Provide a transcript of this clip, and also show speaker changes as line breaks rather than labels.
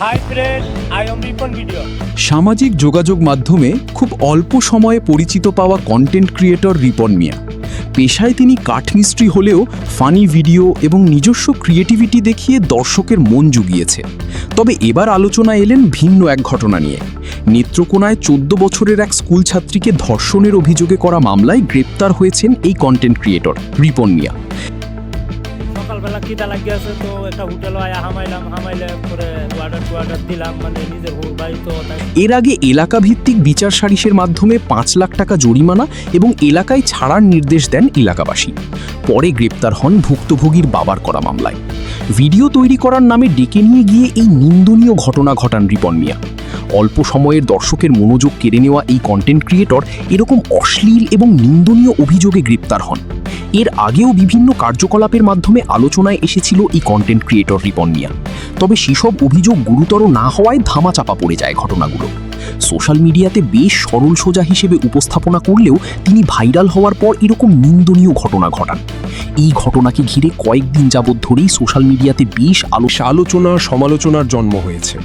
Hi friend, I am Ripon video.
সামাজিক যোগাযোগ মাধ্যমে খুব অল্প সময়ে পরিচিত পাওয়া কন্টেন্ট ক্রিয়েটর রিপন মিয়া। পেশায় তিনি কাঠমিস্ত্রি হলেও ফানি ভিডিও এবং নিজস্ব ক্রিয়েটিভিটি দেখিয়ে দর্শকের মন জুগিয়েছে। তবে এবার আলোচনা এলেন ভিন্ন এক ঘটনা নিয়ে। নেত্রকোনায় 14 বছরের এক স্কুল ছাত্রীকে ধর্ষণের অভিযোগে করা মামলায় গ্রেপ্তার হয়েছেন এই কন্টেন্ট ক্রিয়েটর রিপন মিয়া।
সকালবেলা খিদা লাগিয়েছে, তো একটা হোটেল হামাইলে করে অর্ডার দিলাম, মানে নিজের হোর বাড়ি তো।
এর আগে এলাকা ভিত্তিক বিচার সালিসের মাধ্যমে 5 লাখ টাকা জরিমানা এবং এলাকায় ছাড়ার নির্দেশ দেন এলাকাবাসী। পরে গ্রেপ্তার হন ভুক্তভোগীর বাবার করা মামলায়। ভিডিও তৈরি করার নামে ডেকে নিয়ে গিয়ে এই নিন্দনীয় ঘটনা ঘটান রিপন মিয়া। অল্প সময়ের দর্শকের মনোযোগ কেড়ে নেওয়া এই কন্টেন্ট ক্রিয়েটর এরকম অশ্লীল এবং নিন্দনীয় অভিযোগে গ্রেপ্তার হন। এর আগেও বিভিন্ন কার্যকলাপের মাধ্যমে আলোচনায় এসেছিল এই কন্টেন্ট ক্রিয়েটর রিপন মিয়া। তবে সেসব অভিযোগ গুরুতর না হওয়ায় ধামাচাপা পড়ে যায় ঘটনাগুলো। সোশ্যাল মিডিয়াতে বেশ সরল সোজা হিসেবে উপস্থাপনা করলেও তিনি ভাইরাল হওয়ার পর এরকম নিন্দনীয় ঘটনা ঘটান। এই ঘটনাকে ঘিরে কয়েকদিন যাবৎ ধরেই সোশ্যাল মিডিয়াতে বেশ আলোচনা সমালোচনার জন্ম হয়েছে।